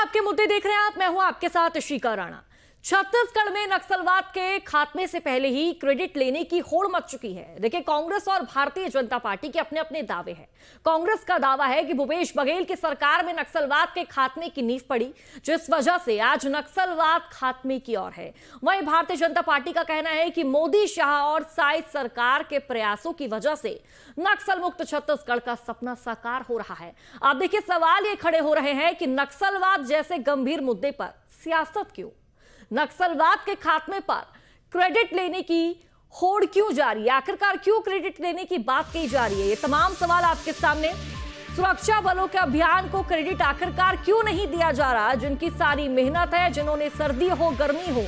आपके मुद्दे देख रहे हैं आप, मैं हूं आपके साथ शिका राणा। छत्तीसगढ़ में नक्सलवाद के खात्मे से पहले ही क्रेडिट लेने की होड़ मच चुकी है। देखिए, कांग्रेस और भारतीय जनता पार्टी के अपने अपने दावे हैं। कांग्रेस का दावा है कि भूपेश बघेल की सरकार में नक्सलवाद के खात्मे की नींव पड़ी, जिस वजह से आज नक्सलवाद खात्मे की ओर है। वहीं भारतीय जनता पार्टी का कहना है कि मोदी, शाह और साई सरकार के प्रयासों की वजह से नक्सल मुक्त छत्तीसगढ़ का सपना साकार हो रहा है। आप देखिए, सवाल ये खड़े हो रहे हैं कि नक्सलवाद जैसे गंभीर मुद्दे पर सियासत क्यों, नक्सलवाद के खात्मे पर क्रेडिट लेने की होड़ क्यों जारी है, आखिरकार क्यों क्रेडिट लेने की बात कही जा रही है। ये तमाम सवाल आपके सामने। सुरक्षा बलों के अभियान को क्रेडिट आखिरकार क्यों नहीं दिया जा रहा, जिनकी सारी मेहनत है, जिन्होंने सर्दी हो गर्मी हो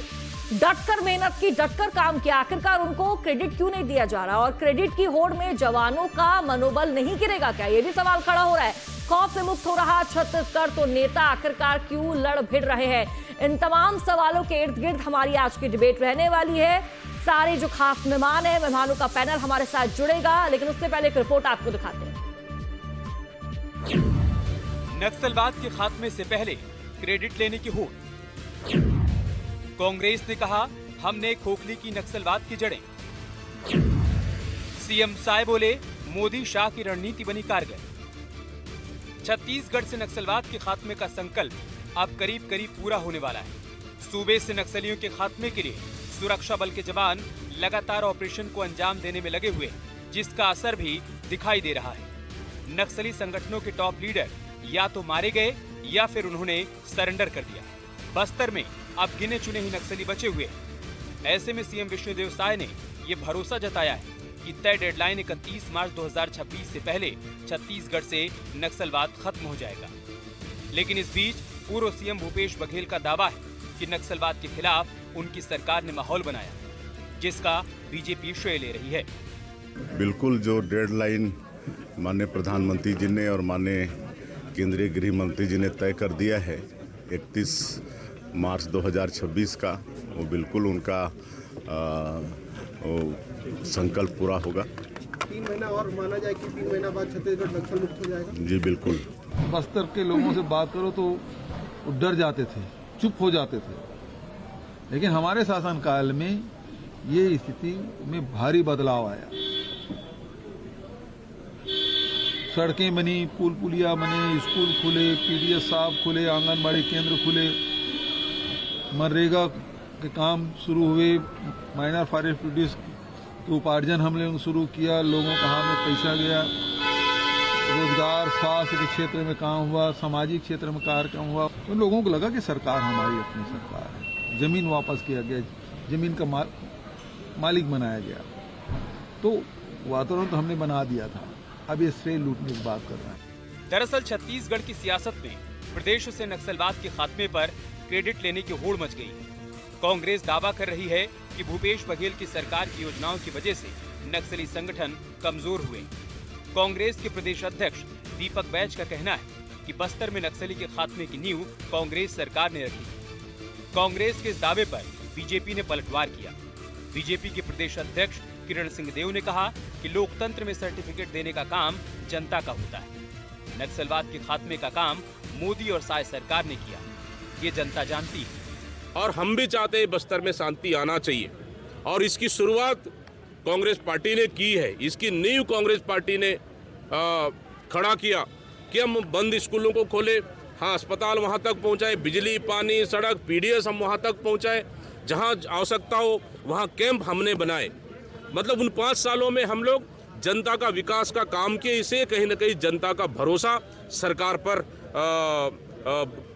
डटकर मेहनत की, डटकर काम किया, आखिरकार उनको क्रेडिट क्यों नहीं दिया जा रहा। और क्रेडिट की होड़ में जवानों का मनोबल नहीं गिरेगा क्या, यह भी सवाल खड़ा हो रहा है। खौफ से मुक्त हो रहा छत्तीसगढ़ तो नेता आखिरकार क्यों लड़ भिड़ रहे हैं। इन तमाम सवालों के इर्द गिर्द हमारी आज की डिबेट रहने वाली है। सारे जो खास मेहमान हैं, मेहमानों का पैनल हमारे साथ जुड़ेगा, लेकिन उससे पहले एक रिपोर्ट आपको दिखाते हैं। नक्सलवाद के खात्मे से पहले क्रेडिट लेने की होड़। कांग्रेस ने कहा, हमने खोखली की नक्सलवाद की जड़ें। सीएम साय बोले, मोदी शाह की रणनीति बनी कारगर। छत्तीसगढ़ से नक्सलवाद के खात्मे का संकल्प अब करीब करीब पूरा होने वाला है। सूबे से नक्सलियों के खात्मे के लिए सुरक्षा बल के जवान लगातार ऑपरेशन को अंजाम देने में लगे हुए, जिसका असर भी दिखाई दे रहा है। नक्सली संगठनों के टॉप लीडर या तो मारे गए या फिर उन्होंने सरेंडर कर दिया। बस्तर में अब गिने चुने ही नक्सली बचे हुए। ऐसे में सीएम विष्णुदेव साय ने ये भरोसा जताया है कि तय डेडलाइन 31 मार्च 2026 से पहले छत्तीसगढ़ से नक्सलवाद खत्म हो जाएगा। लेकिन इस बीच पूर्व सीएम भूपेश बघेल का दावा है कि नक्सलवाद के खिलाफ उनकी सरकार ने माहौल बनाया, जिसका बीजेपी श्रेय ले रही है। बिल्कुल, जो डेडलाइन माननीय प्रधानमंत्री जी ने और माननीय केंद्रीय गृह मंत्री जी ने तय कर दिया है 31 मार्च 2026 का, वो बिल्कुल उनका संकल्प पूरा होगा। 3 महीना और माना जाए कि 3 महीना बाद छत्तीसगढ़ नक्सल मुक्त हो जाएगा। जी बिल्कुल। बस्तर के लोगों से बात करो तो वो डर जाते थे, चुप हो जाते थे, लेकिन हमारे शासनकाल में ये स्थिति में भारी बदलाव आया। सड़कें बनी, पुल पुलिया बने, स्कूल खुले, पीडीएस साहब खुले, आंगनबाड़ी केंद्र खुले, मनरेगा के काम शुरू हुए, माइनर फॉरेस्ट प्रोड्यूस के उपार्जन हम लोगों ने शुरू किया, लोगों का हाथ में पैसा गया, रोजगार, स्वास्थ्य के क्षेत्र में काम हुआ, सामाजिक क्षेत्र में कार्यक्रम हुआ, तो लोगों को लगा कि सरकार हमारी अपनी सरकार है। जमीन वापस किया गया, जमीन का मालिक बनाया गया, तो वातावरण तो हमने बना दिया था। अब ये श्रेय लूटने की बात कर रहे हैं। दरअसल छत्तीसगढ़ की सियासत में प्रदेश से नक्सलवाद के खात्मे पर क्रेडिट लेने की होड़ मच गई। कांग्रेस दावा कर रही है कि भूपेश बघेल की सरकार की योजनाओं की वजह से नक्सली संगठन कमजोर हुए। कांग्रेस के प्रदेश अध्यक्ष दीपक बैज का कहना है कि बस्तर में नक्सली के खात्मे की नींव कांग्रेस सरकार ने रखी। कांग्रेस के इस दावे पर बीजेपी ने पलटवार किया। बीजेपी के प्रदेश अध्यक्ष किरण सिंह देव ने कहा कि लोकतंत्र में सर्टिफिकेट देने का काम जनता का होता है। नक्सलवाद के खात्मे का काम मोदी और साय सरकार ने किया, ये जनता जानती है। और हम भी चाहते हैं बस्तर में शांति आना चाहिए, और इसकी शुरुआत कांग्रेस पार्टी ने की है। इसकी नींव कांग्रेस पार्टी ने खड़ा किया कि हम बंद स्कूलों को खोले, हाँ अस्पताल वहाँ तक पहुँचाए, बिजली, पानी, सड़क, पीडीएस हम वहाँ तक पहुँचाए, जहाँ आवश्यकता हो वहाँ कैंप हमने बनाए। मतलब उन 5 सालों में हम लोग जनता का विकास का काम किए। इसे कहीं न कहीं जनता का भरोसा सरकार पर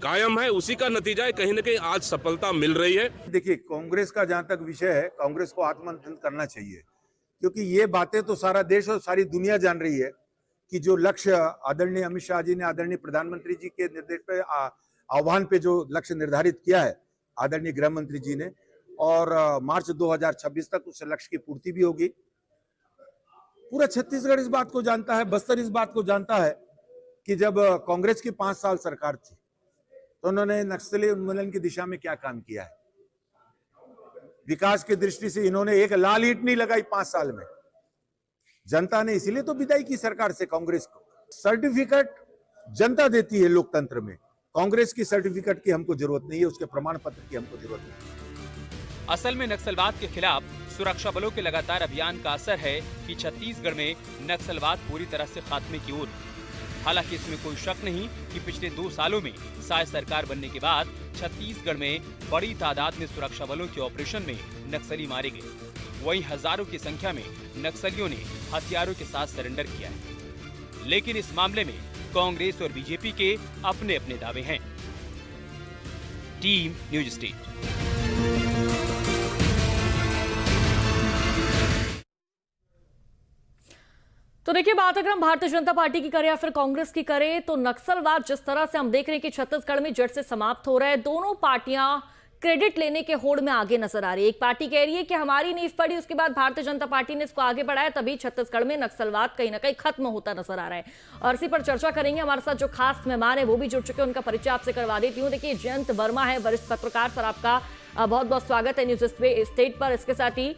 कायम है, उसी का नतीजा है। कहीं न कहीं आज सफलता मिल रही है। देखिए, कांग्रेस का जहां तक विषय है, कांग्रेस को आत्ममंथन करना चाहिए, क्योंकि ये बातें तो सारा देश और सारी दुनिया जान रही है कि जो लक्ष्य आदरणीय अमित शाह जी ने आदरणीय प्रधानमंत्री जी के निर्देश पे आह्वान पे जो लक्ष्य निर्धारित किया है आदरणीय गृह मंत्री जी ने, और मार्च 2026 तक उस लक्ष्य की पूर्ति भी होगी। पूरा छत्तीसगढ़ इस बात को जानता है, बस्तर इस बात को जानता है कि जब कांग्रेस की 5 साल सरकार थी तो उन्होंने नक्सली उन्मूलन की दिशा में क्या काम किया है। विकास की दृष्टि से इन्होंने एक लाल ईंट नहीं लगाई 5 साल में। जनता ने इसीलिए तो विदाई की सरकार से कांग्रेस को। सर्टिफिकेट जनता देती है लोकतंत्र में, कांग्रेस की सर्टिफिकेट की हमको जरूरत नहीं है, उसके प्रमाण पत्र की हमको जरूरत नहीं। असल में नक्सलवाद के खिलाफ सुरक्षा बलों के लगातार अभियान का असर है कि छत्तीसगढ़ में नक्सलवाद पूरी तरह से खात्मे की ओर। हालांकि इसमें कोई शक नहीं कि पिछले 2 सालों में साय सरकार बनने के बाद छत्तीसगढ़ में बड़ी तादाद में सुरक्षा बलों के ऑपरेशन में नक्सली मारे गए। वहीं हजारों की संख्या में नक्सलियों ने हथियारों के साथ सरेंडर किया है। लेकिन इस मामले में कांग्रेस और बीजेपी के अपने अपने दावे हैं। Team news state. तो देखिए, बात अगर हम भारतीय जनता पार्टी की करें या फिर कांग्रेस की करें, तो नक्सलवाद जिस तरह से हम देख रहे हैं कि छत्तीसगढ़ में जड़ से समाप्त हो रहा है, दोनों पार्टियां क्रेडिट लेने के होड़ में आगे नजर आ रही है। एक पार्टी कह रही है कि हमारी नींव पड़ी, उसके बाद भारतीय जनता पार्टी ने इसको आगे बढ़ाया, तभी छत्तीसगढ़ में नक्सलवाद कहीं ना कहीं खत्म होता नजर आ रहा है। और इसी पर चर्चा करेंगे। हमारे साथ जो खास मेहमान है वो भी जुड़ चुके हैं, उनका परिचय आपसे करवा देती हूँ। देखिए, जयंत वर्मा है, वरिष्ठ पत्रकार। सर, आपका बहुत बहुत स्वागत है न्यूज स्टेट पर। इसके साथ ही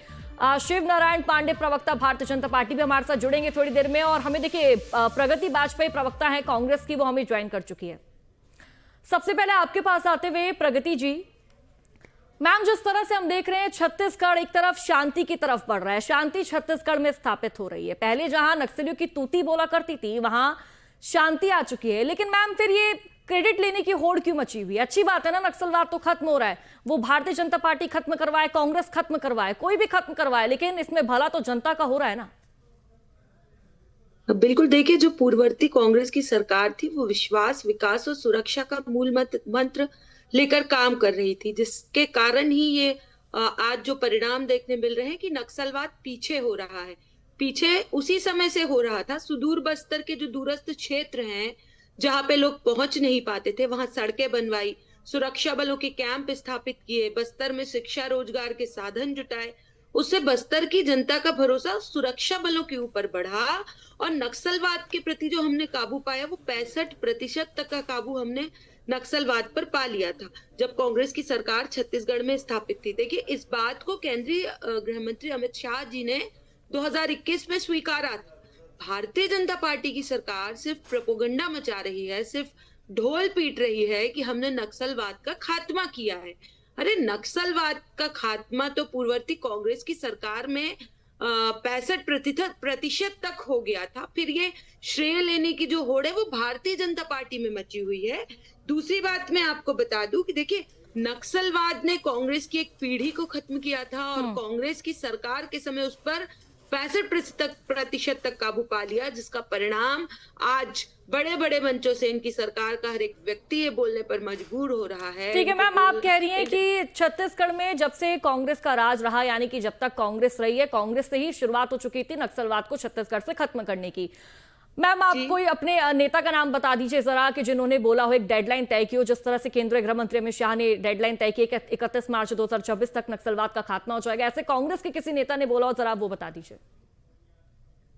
शिव नारायण पांडे, प्रवक्ता भारतीय जनता पार्टी, भी हमारे साथ जुड़ेंगे थोड़ी देर में। और हमें देखिए, प्रगति बाजपेयी प्रवक्ता है कांग्रेस की, वो हमें ज्वाइन कर चुकी है। सबसे पहले आपके पास आते हुए प्रगति जी, मैम, जिस तरह से हम देख रहे हैं छत्तीसगढ़ एक तरफ शांति की तरफ बढ़ रहा है, शांति छत्तीसगढ़ में स्थापित हो रही है। पहले जहां नक्सलियों की तूती बोला करती थी वहां शांति आ चुकी है। लेकिन मैम, फिर ये क्रेडिट लेने की होड़ क्यों मची हुई है? अच्छी बात है ना, नक्सलवाद तो खत्म हो रहा है, वो भारतीय जनता पार्टी खत्म करवाए, कांग्रेस खत्म करवाए, कोई भी खत्म करवाए, लेकिन इसमें भला तो जनता का हो रहा है ना। बिल्कुल, देखिए, जो पूर्ववर्ती कांग्रेस की सरकार थी वो विश्वास, विकास और सुरक्षा का मूल मंत्र लेकर काम कर रही थी, जिसके कारण ही ये आज जो परिणाम देखने मिल रहे हैं कि नक्सलवाद पीछे हो रहा है। पीछे उसी समय से हो रहा था। सुदूर बस्तर के जो दूरस्थ क्षेत्र हैं, जहां पे लोग पहुंच नहीं पाते थे, वहां सड़कें बनवाई, सुरक्षा बलों के कैंप स्थापित किए, बस्तर में शिक्षा रोजगार के साधन जुटाए। उससे बस्तर की जनता का भरोसा सुरक्षा बलों के ऊपर बढ़ा और नक्सलवाद के प्रति जो हमने काबू पाया वो 65% तक का काबू हमने नक्सलवाद पर पा लिया था जब कांग्रेस की सरकार छत्तीसगढ़ में स्थापित थी। देखिए, इस बात को केंद्रीय गृह मंत्री अमित शाह जी ने 2021 में स्वीकारा था। भारतीय जनता पार्टी की सरकार सिर्फ प्रोपेगेंडा मचा रही है, सिर्फ ढोल पीट रही है कि हमने नक्सलवाद का खात्मा किया है। अरे, नक्सलवाद का खात्मा तो पूर्ववर्ती कांग्रेस की सरकार में 65% तक हो गया था। फिर ये श्रेय लेने की जो होड़ है वो भारतीय जनता पार्टी में मची हुई है। दूसरी बात मैं आपको बता दूं कि देखिए, नक्सलवाद ने कांग्रेस की एक पीढ़ी को खत्म किया था और कांग्रेस की सरकार के समय उस पर 65% तक काबू पा लिया, जिसका परिणाम आज बड़े बड़े मंचों से इनकी सरकार का हर एक व्यक्ति ये बोलने पर मजबूर हो रहा है। ठीक है मैम, आप कह रही हैं कि छत्तीसगढ़ में जब से कांग्रेस का राज रहा, यानी कि जब तक कांग्रेस रही है, कांग्रेस से ही शुरुआत हो चुकी थी नक्सलवाद को छत्तीसगढ़ से खत्म करने की। मैम, आप कोई अपने नेता का नाम बता दीजिए जरा कि जिन्होंने बोला हो, एक डेडलाइन तय की हो, जिस तरह से केंद्रीय गृह मंत्री अमित शाह ने डेडलाइन तय की कि 31 मार्च 2026 तक नक्सलवाद का खात्मा हो जाएगा। ऐसे कांग्रेस के किसी नेता ने बोला हो, जरा वो बता दीजिए।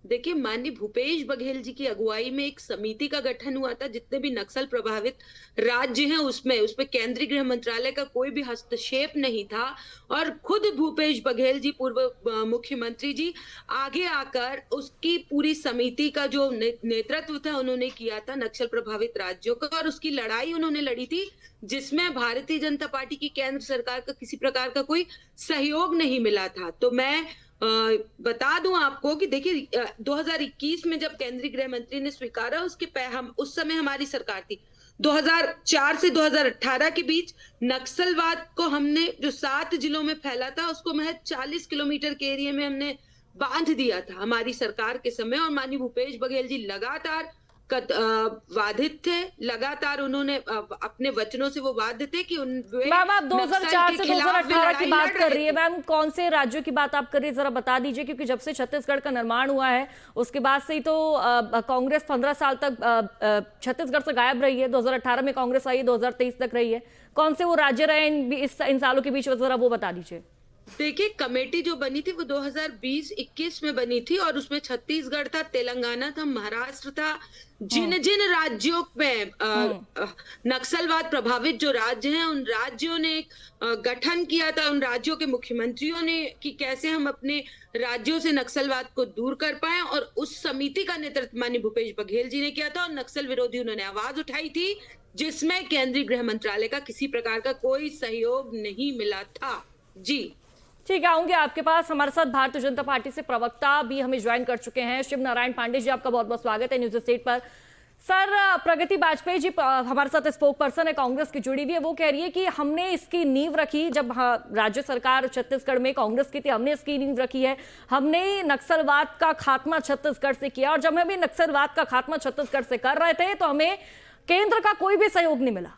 देखिए, माननीय भूपेश बघेल जी की अगुवाई में एक समिति का गठन हुआ था। जितने भी नक्सल प्रभावित राज्य हैं उसमें केंद्रीय गृह मंत्रालय का कोई भी हस्तक्षेप नहीं था और खुद भूपेश बघेल जी, पूर्व मुख्यमंत्री जी, आगे आकर उसकी पूरी समिति का जो नेतृत्व था उन्होंने किया था नक्सल प्रभावित राज्यों का, और उसकी लड़ाई उन्होंने लड़ी थी जिसमें भारतीय जनता पार्टी की केंद्र सरकार का किसी प्रकार का कोई सहयोग नहीं मिला था। तो मैं बता दूं आपको कि देखिए, 2021 में जब केंद्रीय गृह मंत्री ने स्वीकारा, उस समय हमारी सरकार थी। 2004 से 2018 के बीच नक्सलवाद को हमने जो 7 जिलों में फैला था उसको महज 40 किलोमीटर के एरिया में हमने बांध दिया था हमारी सरकार के समय। और माननीय भूपेश बघेल जी लगातार वादित थे, लगातार उन्होंने अपने वचनों से वो वादित थे कि मैम, आप 2004 से 2018 की बात कर रही है। मैम, कौन से राज्यों की बात आप कर रही है, जरा बता दीजिए, क्योंकि जब से छत्तीसगढ़ का निर्माण हुआ है उसके बाद से ही तो कांग्रेस 15 साल तक छत्तीसगढ़ से गायब रही है। 2018 में कांग्रेस आई है, 2023 तक रही है। कौन से वो राज्य रहे इन सालों के बीच, जरा वो बता दीजिए। देखिए, कमेटी जो बनी थी वो 2020-21 में बनी थी और उसमें छत्तीसगढ़ था, तेलंगाना था, महाराष्ट्र था। जिन जिन राज्यों में नक्सलवाद प्रभावित जो राज्य हैं, उन राज्यों ने गठन किया था, उन राज्यों के मुख्यमंत्रियों ने, कि कैसे हम अपने राज्यों से नक्सलवाद को दूर कर पाए, और उस समिति का नेतृत्व माननीय भूपेश बघेल जी ने किया था और नक्सल विरोधी उन्होंने आवाज उठाई थी, जिसमें केंद्रीय गृह मंत्रालय का किसी प्रकार का कोई सहयोग नहीं मिला था। जी ठीक है, आऊंगे आपके पास। हमारे साथ भारतीय जनता पार्टी से प्रवक्ता भी हमें ज्वाइन कर चुके हैं, शिव नारायण पांडे जी, आपका बहुत बहुत स्वागत है न्यूज स्टेट पर। सर, प्रगति बाजपेयी जी हमारे साथ स्पोक पर्सन है, कांग्रेस की जुड़ी हुई है। वो कह रही है कि हमने इसकी नींव रखी जब राज्य सरकार छत्तीसगढ़ में कांग्रेस की थी, हमने इसकी नींव रखी है, हमने नक्सलवाद का खात्मा छत्तीसगढ़ से किया, और जब हम नक्सलवाद का खात्मा छत्तीसगढ़ से कर रहे थे तो हमें केंद्र का कोई भी सहयोग नहीं मिला।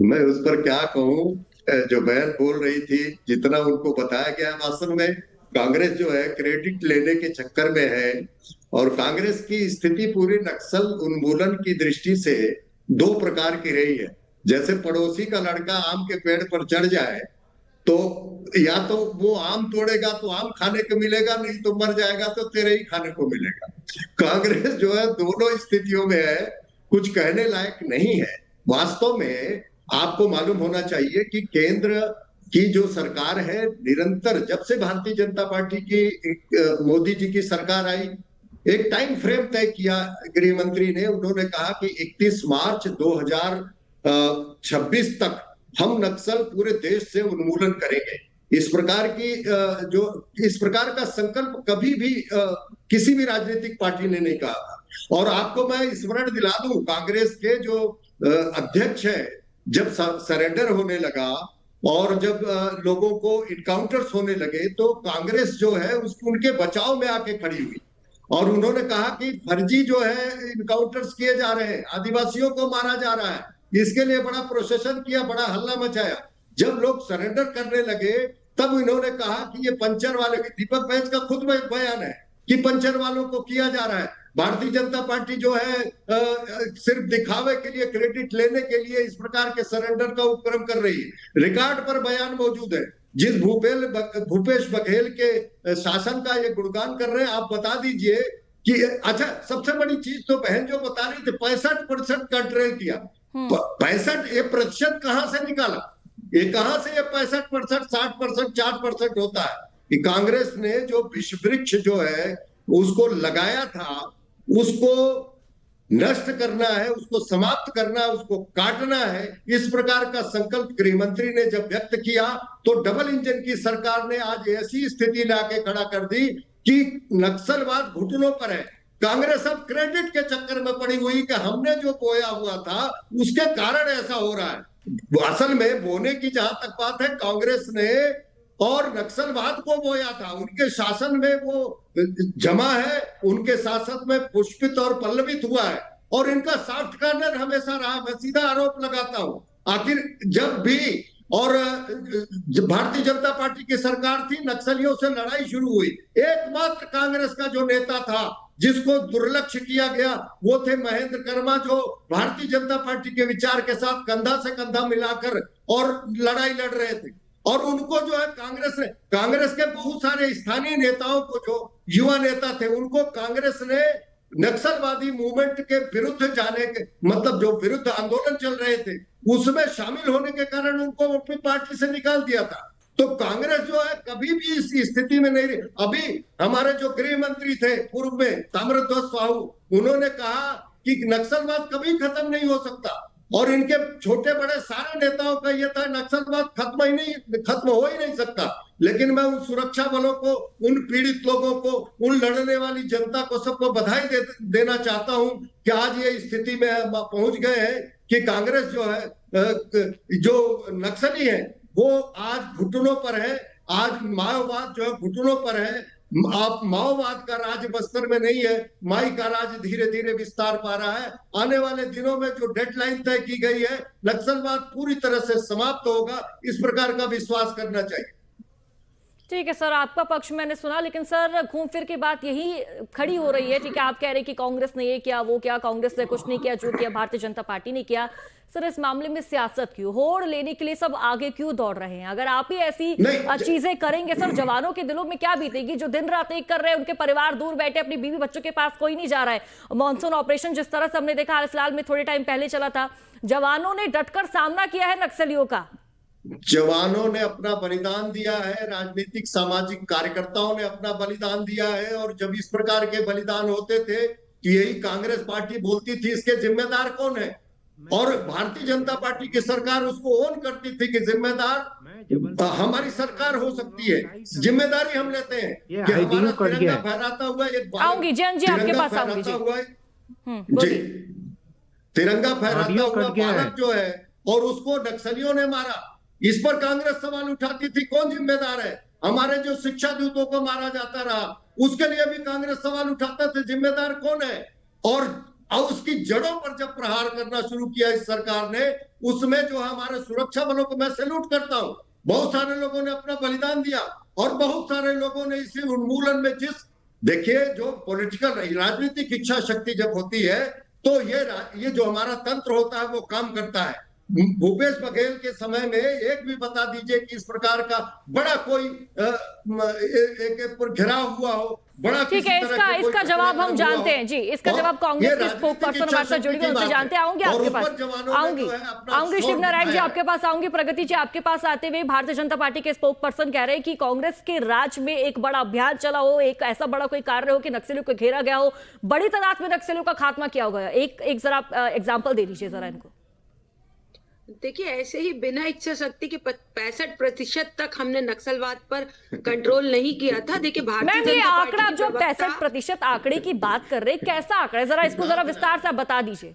मैं उस पर क्या कहूं। जो बहन बोल रही थी, जितना उनको बताया गया, वास्तव में कांग्रेस जो है क्रेडिट लेने के चक्कर में है, और कांग्रेस की स्थिति पूरी नक्सल उन्मूलन की दृष्टि से दो प्रकार की रही है। जैसे पड़ोसी का लड़का आम के पेड़ पर चढ़ जाए तो या तो वो आम तोड़ेगा तो आम खाने को मिलेगा, नहीं तो मर जाएगा तो तेरे ही खाने को मिलेगा। कांग्रेस जो है दोनों स्थितियों में है, कुछ कहने लायक नहीं है। वास्तव में आपको मालूम होना चाहिए कि केंद्र की जो सरकार है, निरंतर जब से भारतीय जनता पार्टी की मोदी जी की सरकार आई, एक टाइम फ्रेम तय किया गृह मंत्री ने। उन्होंने कहा कि 31 मार्च 2026 तक हम नक्सल पूरे देश से उन्मूलन करेंगे। इस प्रकार का संकल्प कभी भी किसी भी राजनीतिक पार्टी ने नहीं कहा था। और आपको मैं स्मरण दिला दूं, कांग्रेस के जो अध्यक्ष है, जब सरेंडर होने लगा और जब लोगों को इनकाउंटर्स होने लगे, तो कांग्रेस जो है उनके बचाव में आके खड़ी हुई और उन्होंने कहा कि फर्जी जो है इनकाउंटर्स किए जा रहे हैं, आदिवासियों को मारा जा रहा है। इसके लिए बड़ा प्रोसेसन किया, बड़ा हल्ला मचाया। जब लोग सरेंडर करने लगे तब इन्होंने कहा कि ये पंचर वाले, दीपक बैज का खुद बयान है कि पंचर वालों को किया जा रहा है। भारतीय जनता पार्टी जो है सिर्फ दिखावे के लिए, क्रेडिट लेने के लिए इस प्रकार के सरेंडर का उपक्रम कर रही है। रिकॉर्ड पर बयान मौजूद है। जिस भूपेश बघेल के शासन का ये गुणगान कर रहे हैं, आप बता दीजिए कि अच्छा, सबसे बड़ी चीज तो बहन जो बता रही थी, 65% का ड्रिल किया। 65 ये प्रतिशत कहां से निकाला? ये कहां से ये 65%, 60%, 4% होता है? कि कांग्रेस ने जो विश्व वृक्ष जो है उसको लगाया था, उसको नष्ट करना है, उसको समाप्त करना है, उसको काटना है। इस प्रकार का संकल्प गृह मंत्री ने जब व्यक्त किया तो डबल इंजन की सरकार ने आज ऐसी स्थिति लाके खड़ा कर दी कि नक्सलवाद घुटनों पर है। कांग्रेस अब क्रेडिट के चक्कर में पड़ी हुई कि हमने जो बोया हुआ था उसके कारण ऐसा हो रहा है। असल में बोने की जहां तक बात है, कांग्रेस ने और नक्सलवाद को बोया था। उनके शासन में वो जमा है, उनके शासन में पुष्पित और पल्लवित हुआ है, और इनका सॉफ्ट कॉर्नर हमेशा रहा। मैं सीधा आरोप लगाता हूं, आखिर जब भी और भारतीय जनता पार्टी की सरकार थी, नक्सलियों से लड़ाई शुरू हुई, एकमात्र कांग्रेस का जो नेता था जिसको दुर्लक्ष्य किया गया वो थे महेंद्र कर्मा, जो भारतीय जनता पार्टी के विचार के साथ कंधा से कंधा मिलाकर और लड़ाई लड़ रहे थे। और उनको जो है कांग्रेस के बहुत सारे स्थानीय नेताओं को, जो युवा नेता थे, उनको कांग्रेस ने नक्सलवादी मूवमेंट के विरुद्ध जाने के, मतलब जो विरुद्ध आंदोलन चल रहे थे उसमें शामिल होने के कारण उनको अपनी पार्टी से निकाल दिया था। तो कांग्रेस जो है कभी भी इस स्थिति में नहीं रही। अभी हमारे जो गृह मंत्री थे पूर्व में, ताम्रध्वज साहू, उन्होंने कहा कि नक्सलवाद कभी खत्म नहीं हो सकता, और इनके छोटे बड़े सारे नेताओं का यह था नक्सलवाद खत्म हो ही नहीं सकता। लेकिन मैं उन सुरक्षा बलों को, उन पीड़ित लोगों को, उन लड़ने वाली जनता को, सबको बधाई देना चाहता हूं कि आज ये स्थिति में पहुंच गए हैं कि कांग्रेस जो है, जो नक्सली है वो आज घुटनों पर है। आज माओवाद जो है घुटनों पर है। आप माओवाद का राज बस्तर में नहीं है, माई का राज धीरे धीरे विस्तार पा रहा है। आने वाले दिनों में जो डेडलाइन तय की गई है, नक्सलवाद पूरी तरह से समाप्त होगा, इस प्रकार का विश्वास करना चाहिए। ठीक है सर, आपका पक्ष मैंने सुना, लेकिन सर घूम फिर के बात यही खड़ी हो रही है। ठीक है, आप कह रहे हैं कि कांग्रेस ने ये किया, वो किया, कांग्रेस ने कुछ नहीं किया, जो किया भारतीय जनता पार्टी ने किया। सर इस मामले में सियासत क्यों? होड़ लेने के लिए सब आगे क्यों दौड़ रहे हैं? अगर आप ही ऐसी चीजें करेंगे सर, जवानों के दिलों में क्या बीतेगी जो दिन रात एक कर रहे हैं, उनके परिवार दूर बैठे, अपनी बीवी बच्चों के पास कोई नहीं जा रहा है। मॉनसून ऑपरेशन जिस तरह से हमने देखा हाल फिलहाल में थोड़े टाइम पहले चला था, जवानों ने डटकर सामना किया है नक्सलियों का। जवानों ने अपना बलिदान दिया है, राजनीतिक सामाजिक कार्यकर्ताओं ने अपना बलिदान दिया है, और जब इस प्रकार के बलिदान होते थे कि यही कांग्रेस पार्टी बोलती थी इसके जिम्मेदार कौन है, और भारतीय जनता पार्टी की सरकार उसको ओन करती थी कि जिम्मेदार हमारी सरकार हो सकती है, जिम्मेदारी हम लेते हैं कि हमारा तिरंगा फहराता हुआ एक आऊंगी जैन जी आपके पास आऊंगी जी तिरंगा फहराता हुआ बालक जो है, और उसको नक्सलियों ने मारा। इस पर कांग्रेस सवाल उठाती थी कौन जिम्मेदार है? हमारे जो शिक्षा दूतों को मारा जाता रहा उसके लिए भी कांग्रेस सवाल उठाता था जिम्मेदार कौन है? और उसकी जड़ों पर जब प्रहार करना शुरू किया इस सरकार ने, उसमें जो हमारे सुरक्षा बलों को मैं सैल्यूट करता हूं, बहुत सारे लोगों ने अपना बलिदान दिया, और बहुत सारे लोगों ने इसी उन्मूलन में देखिए जो पॉलिटिकल राजनीतिक इच्छा शक्ति जब होती है तो ये जो हमारा तंत्र होता है वो काम करता है। भूपेश बघेल के समय में एक भी बता दीजिए कि इस प्रकार का बड़ा कोई एक पर घिराव हुआ हो, बड़ा ठीक है, इसका जवाब हम जानते हैं जी, इसका जवाब कांग्रेस के स्पोक पर्सन हमारे साथ जुड़ी हुई उनसे जानते हैं। आऊंगी आपके पास, आऊंगी शिवनारायण जी आपके पास आऊंगी, प्रगति जी आपके पास आते हुए भारतीय जनता पार्टी के स्पोक पर्सन कह रहे हैं कि कांग्रेस के राज में एक बड़ा अभियान चला हो, एक ऐसा बड़ा कोई कार्य हो कि नक्सलियों को घेरा गया हो, बड़ी तादाद में नक्सलियों का खात्मा किया गया। एक जरा एग्जाम्पल दे दीजिए जरा इनको। देखिए ऐसे ही बिना इच्छा शक्ति के 65% तक हमने नक्सलवाद पर कंट्रोल नहीं किया था। देखिए भारतीय जनता पार्टी आंकड़ा जो 65% आंकड़े की बात कर रहे, कैसा आंकड़ा है, जरा इसको जरा विस्तार से बता दीजिए।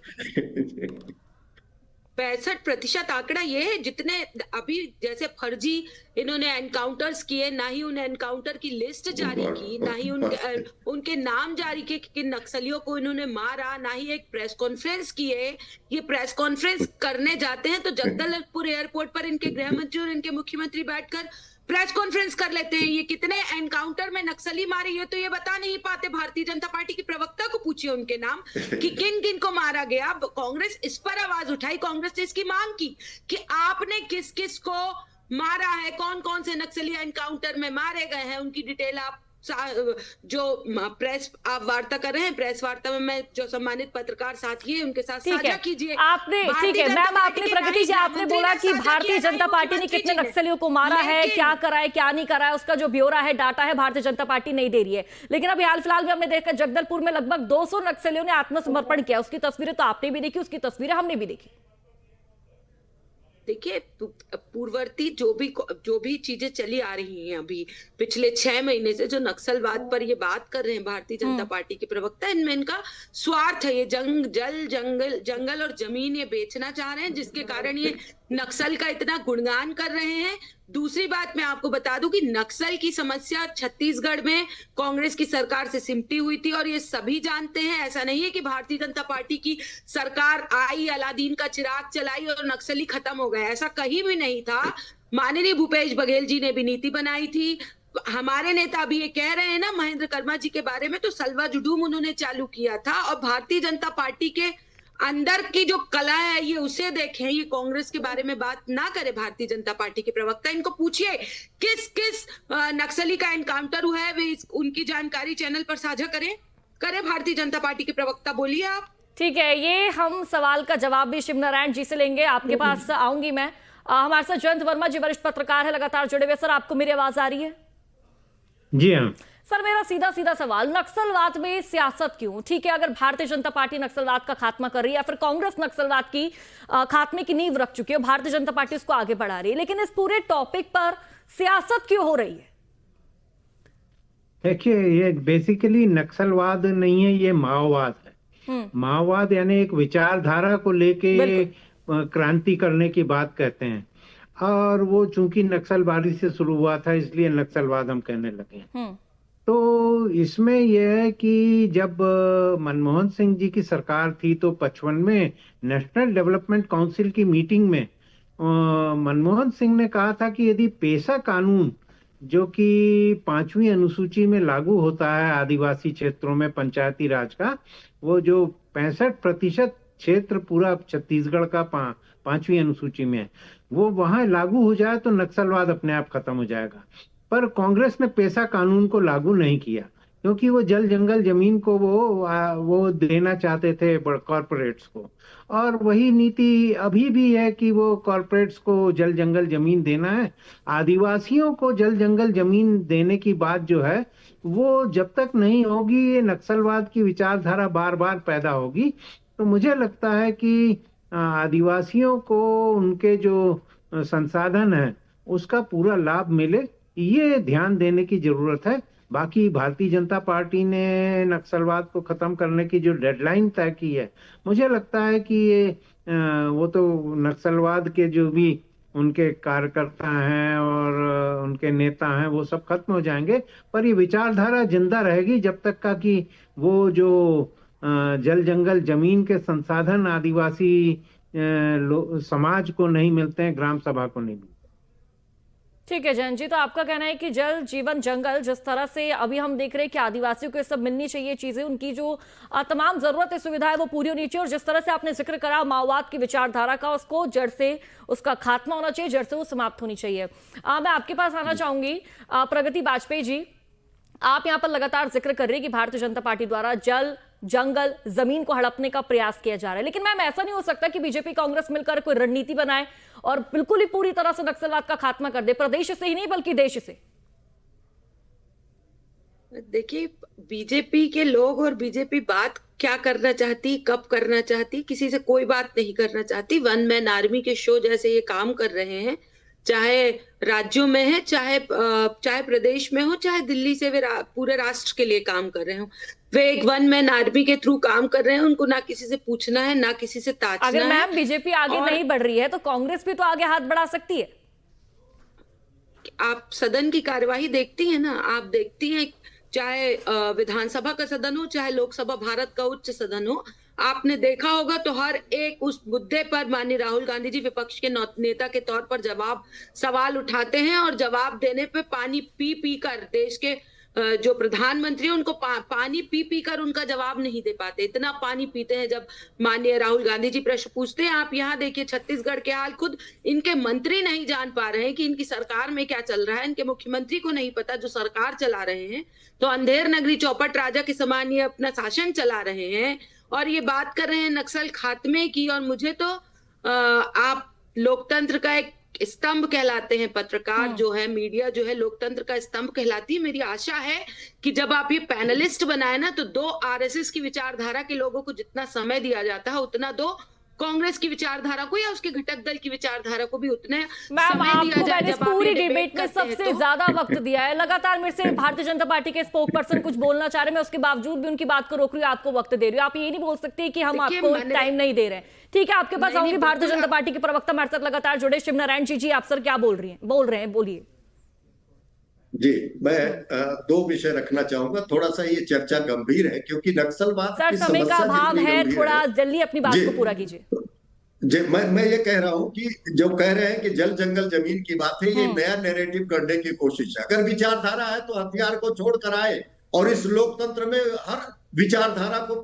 65% आंकड़ा ये है जितने अभी जैसे फर्जी इन्होंने एनकाउंटर्स किए, ना ही उन एनकाउंटर की लिस्ट जारी की, ना ही उनके नाम जारी किए कि नक्सलियों को इन्होंने मारा, ना ही एक प्रेस कॉन्फ्रेंस किए। ये प्रेस कॉन्फ्रेंस करने जाते हैं तो जगदलपुर एयरपोर्ट पर इनके गृह मंत्री और इनके मुख्यमंत्री बैठकर प्रेस कॉन्फ्रेंस कर लेते हैं। ये कितने एनकाउंटर में नक्सली मारे ये तो ये बता नहीं पाते। भारतीय जनता पार्टी की प्रवक्ता को पूछिए उनके नाम कि किन किन को मारा गया। कांग्रेस इस पर आवाज उठाई, कांग्रेस ने इसकी मांग की कि आपने किस किस को मारा है, कौन कौन से नक्सली एनकाउंटर में मारे गए हैं, उनकी डिटेल आप जो प्रेस आप वार्ता कर रहे हैं, प्रेस वार्ता में मैं जो सम्मानित पत्रकार साथी है उनके साथ साझा कीजिए। आपने ठीक है मैम, आपने प्रगति जी आपने बोला कि भारतीय जनता पार्टी ने कितने नक्सलियों को मारा है, क्या करा है क्या नहीं करा है, उसका जो ब्यौरा है डाटा है भारतीय जनता पार्टी नहीं दे रही है। लेकिन अभी हाल फिलहाल में हमने देखा जगदलपुर में लगभग 200 नक्सलियों ने आत्मसमर्पण किया। उसकी तस्वीरें तो आपने भी देखी, उसकी तस्वीरें हमने भी देखी। देखिए पूर्ववर्ती जो भी चीजें चली आ रही हैं अभी पिछले 6 महीने से जो नक्सलवाद पर ये बात कर रहे हैं भारतीय जनता पार्टी के प्रवक्ता, इनमें इनका स्वार्थ है। ये जंगल और जमीन ये बेचना चाह रहे हैं, जिसके कारण ये नक्सल का इतना गुणगान कर रहे हैं। दूसरी बात मैं आपको बता दूं कि नक्सल की समस्या छत्तीसगढ़ में कांग्रेस की सरकार से सिमटी हुई थी और ये सभी जानते हैं। ऐसा नहीं है कि भारतीय जनता पार्टी की सरकार आई, अलादीन का चिराग चलाई और नक्सली खत्म हो गया, ऐसा कहीं भी नहीं था। माननीय भूपेश बघेल जी ने भी नीति बनाई थी। हमारे नेता अभी ये कह रहे हैं ना महेंद्र कर्मा जी के बारे में, तो सलवा जुडूम उन्होंने चालू किया था। और भारतीय जनता पार्टी के अंदर की जो कला है ये उसे देखें, ये कांग्रेस के बारे में बात ना करे भारतीय जनता पार्टी के प्रवक्ता। इनको पूछिए किस किस नक्सली का एनकाउंटर हुआ है, वे उनकी जानकारी चैनल पर साझा करें भारतीय जनता पार्टी के प्रवक्ता, बोलिए आप। ठीक है, ये हम सवाल का जवाब भी शिवनारायण जी से लेंगे। आपके पास आऊंगी मैं। हमारे साथ जयंत वर्मा जी वरिष्ठ पत्रकार है, लगातार जुड़े हुए। सर आपको मेरी आवाज आ रही है? जी हाँ सर, मेरा सीधा सीधा सवाल, नक्सलवाद में सियासत क्यों? ठीक है, अगर भारतीय जनता पार्टी नक्सलवाद का खात्मा कर रही है या फिर कांग्रेस नक्सलवाद की खात्मे की नींव रख चुकी है, भारतीय जनता पार्टी उसको आगे बढ़ा रही है, लेकिन इस पूरे टॉपिक पर सियासत क्यों हो रही है? देखिए ये बेसिकली नक्सलवाद नहीं है, ये माओवाद है। माओवाद यानी एक विचारधारा को लेके क्रांति करने की बात कहते हैं, और वो चूंकि नक्सलवादी से शुरू हुआ था इसलिए नक्सलवाद हम कहने लगे हैं। तो इसमें यह है कि जब मनमोहन सिंह जी की सरकार थी तो 55 में नेशनल डेवलपमेंट काउंसिल की मीटिंग में मनमोहन सिंह ने कहा था कि यदि पेशा कानून जो कि 5वीं अनुसूची में लागू होता है आदिवासी क्षेत्रों में पंचायती राज का, वो जो 65% क्षेत्र पूरा छत्तीसगढ़ का 5वीं अनुसूची में है, वो वहां लागू हो जाए तो नक्सलवाद अपने आप खत्म हो जाएगा। पर कांग्रेस ने पेशा कानून को लागू नहीं किया, क्योंकि वो जल जंगल जमीन को वो देना चाहते थे कॉरपोरेट्स को, और वही नीति अभी भी है कि वो कॉरपोरेट्स को जल जंगल जमीन देना है। आदिवासियों को जल जंगल जमीन देने की बात जो है वो जब तक नहीं होगी, ये नक्सलवाद की विचारधारा बार बार पैदा होगी। तो मुझे लगता है कि आदिवासियों को उनके जो संसाधन है उसका पूरा लाभ मिले, ये ध्यान देने की जरूरत है। बाकी भारतीय जनता पार्टी ने नक्सलवाद को खत्म करने की जो डेडलाइन तय की है, मुझे लगता है कि ये वो तो नक्सलवाद के जो भी उनके कार्यकर्ता हैं और उनके नेता हैं वो सब खत्म हो जाएंगे, पर ये विचारधारा जिंदा रहेगी जब तक का कि वो जो जल जंगल जमीन के संसाधन आदिवासी समाज को नहीं मिलते हैं, ग्राम सभा को नहीं मिलते। ठीक है जयंत जी, तो आपका कहना है कि जल जीवन जंगल जिस तरह से अभी हम देख रहे हैं कि आदिवासियों को ये सब मिलनी चाहिए चीजें, उनकी जो तमाम जरूरत है सुविधा है वो पूरी होनी चाहिए, और जिस तरह से आपने जिक्र करा माओवाद की विचारधारा का, उसको जड़ से उसका खात्मा होना चाहिए, जड़ से वो समाप्त होनी चाहिए। मैं आपके पास आना चाहूंगी प्रगति बाजपेयी जी, आप यहाँ पर लगातार जिक्र कर रही है कि भारतीय जनता पार्टी द्वारा जल जंगल जमीन को हड़पने का प्रयास किया जा रहा है, लेकिन मैम ऐसा नहीं हो सकता कि बीजेपी कांग्रेस मिलकर कोई रणनीति बनाए और बिल्कुल ही पूरी तरह से नक्सलवाद का खात्मा कर दे, प्रदेश से ही नहीं बल्कि देश से। देखिए, बीजेपी के लोग और बीजेपी बात क्या करना चाहती, कब करना चाहती, किसी से कोई बात नहीं करना चाहती। वन मैन आर्मी के शो जैसे ये काम कर रहे हैं, चाहे राज्यों में है, चाहे प्रदेश में हो, चाहे दिल्ली से वे पूरे राष्ट्र के लिए काम कर रहे हो, वे एक वन मैन आर्मी के थ्रू काम कर रहे हैं। उनको ना किसी से पूछना है, ना किसी से ताचना है। अगर मैम बीजेपी आगे नहीं बढ़ रही है तो कांग्रेस भी तो आगे हाथ बढ़ा सकती है। आप सदन की कार्यवाही देखती है ना, आप देखती हैं, चाहे विधानसभा का सदन हो, चाहे लोकसभा भारत का उच्च सदन हो, आपने देखा होगा तो हर एक उस मुद्दे पर माननीय राहुल गांधी जी विपक्ष के नेता के तौर पर सवाल उठाते हैं, और जवाब देने पे पानी पी पी कर देश के जो प्रधानमंत्री उनको पानी पी पी कर उनका जवाब नहीं दे पाते। इतना पानी पीते हैं जब माननीय राहुल गांधी जी प्रश्न पूछते हैं। आप यहाँ देखिए छत्तीसगढ़ के हाल, खुद इनके मंत्री नहीं जान पा रहे हैं कि इनकी सरकार में क्या चल रहा है, इनके मुख्यमंत्री को नहीं पता जो सरकार चला रहे हैं, तो अंधेर नगरी चौपट राजा के समान ये अपना शासन चला रहे हैं, और ये बात कर रहे हैं नक्सल खात्मे की। और मुझे तो आप लोकतंत्र का एक स्तंभ कहलाते हैं, पत्रकार जो है, मीडिया जो है, लोकतंत्र का स्तंभ कहलाती है। मेरी आशा है कि जब आप ये पैनलिस्ट बनाए ना, तो 2 आरएसएस की विचारधारा के लोगों को जितना समय दिया जाता है उतना दो कांग्रेस की विचारधारा को या उसके घटक दल की विचारधारा को भी उतने समय दिया जाए। जब पूरी डिबेट में सबसे ज्यादा वक्त दिया है, लगातार मेरे से भारतीय जनता पार्टी के स्पोक पर्सन कुछ बोलना चाह रहे हैं, मैं उसके बावजूद भी उनकी बात को रोक रही हूँ, आपको वक्त दे रही हूँ। आप ये नहीं बोल सकते कि हम आपको टाइम नहीं दे रहे हैं। ठीक है, आपके पास आऊंगी। भारतीय जनता पार्टी के प्रवक्ता हमारे साथ लगातार जुड़े शिवनारायण जी, आप सर क्या बोल रहे हैं, बोलिए। जी, मैं 2 विषय रखना चाहूंगा। थोड़ा सा ये चर्चा गंभीर है क्योंकि नक्सलवाद सर समय का अभाव है, थोड़ा जल्दी अपनी बात को पूरा कीजिए। जी, मैं ये कह रहा हूँ कि जो कह रहे हैं कि जल जंगल जमीन की बात है, ये नया नैरेटिव करने की कोशिश है। अगर विचारधारा है तो हथियार को छोड़कर आए, और इस लोकतंत्र में हर विचारधारा को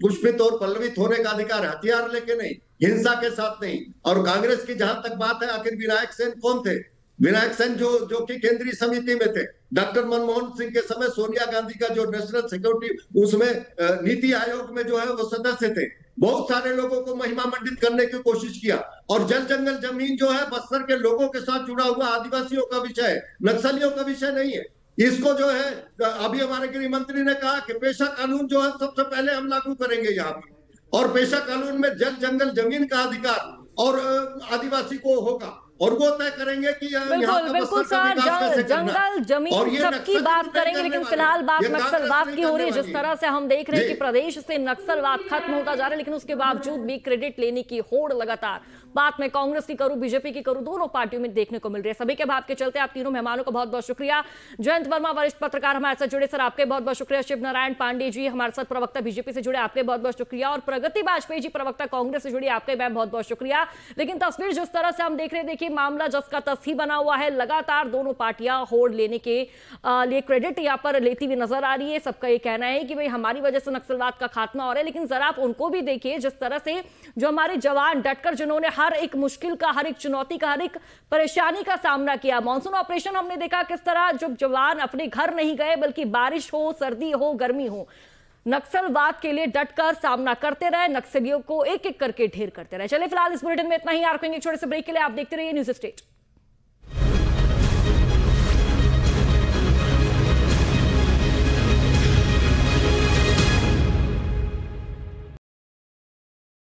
पुष्पित और पल्लवित होने का अधिकार है, हथियार लेके नहीं, हिंसा के साथ नहीं। और कांग्रेस की जहां तक बात है, आखिर विनायक सेन कौन थे? विनायक सेन जो कि केंद्रीय समिति में थे, डॉक्टर मनमोहन सिंह के समय सोनिया गांधी का जो नेशनल सिक्योरिटी उसमें नीति आयोग में जो है वो सदस्य थे। बहुत सारे लोगों को महिमा मंडित करने की कोशिश किया, और जल जंगल जमीन जो है बस्तर के लोगों के साथ जुड़ा हुआ आदिवासियों का विषय है, नक्सलियों का विषय नहीं है। इसको जो है अभी हमारे गृह मंत्री ने कहा कि पेशा कानून जो है सबसे पहले हम लागू करेंगे यहाँ पे, और पेशा कानून में जल जंगल जमीन का अधिकार और आदिवासी को होगा, और वो तय करेंगे कि बिल्कुल सर, जंगल जमीन सबकी बात करेंगे, लेकिन फिलहाल बात नक्सलवाद की हो रही है। जिस तरह से हम देख रहे हैं कि प्रदेश से नक्सलवाद खत्म होता जा रहा है, लेकिन उसके बावजूद भी क्रेडिट लेने की होड़ लगातार बात मैं कांग्रेस की करूं, बीजेपी की करूं, दोनों पार्टियों में देखने को मिल रही है। सभी के भाव के चलते आप तीनों मेहमानों का बहुत बहुत शुक्रिया। जयंत वर्मा वरिष्ठ पत्रकार हमारे साथ जुड़े, सर आपके बहुत बहुत शुक्रिया। शिव नारायण पांडे जी हमारे साथ प्रवक्ता बीजेपी से जुड़े, आपके बहुत बहुत शुक्रिया। और प्रगति बाजपेयी जी प्रवक्ता कांग्रेस से जुड़ी, आपके बहुत बहुत शुक्रिया। लेकिन तस्वीर जिस तरह से हम देख रहे हैं, देखिए मामला जस का तस ही बना हुआ है। लगातार दोनों पार्टियां होड़ लेने के लिए क्रेडिट यहां पर लेती हुई नजर आ रही है। सबका ये कहना है कि भाई हमारी वजह से नक्सलवाद का खात्मा हो रहा है, लेकिन जरा आप उनको भी देखिए जिस तरह से जो हमारे जवान डटकर जिन्होंने हर एक मुश्किल का, हर एक चुनौती का, हर एक परेशानी का सामना किया। मॉनसून ऑपरेशन हमने देखा किस तरह जब जवान अपने घर नहीं गए, बल्कि बारिश हो, सर्दी हो, गर्मी हो, नक्सलवाद के लिए डटकर सामना करते रहे, नक्सलियों को एक एक करके ढेर करते रहे। चलिए फिलहाल इस बुलेटिन में इतना ही। आप छोटे से ब्रेक के लिए आप देखते रहिए न्यूज़ स्टेट।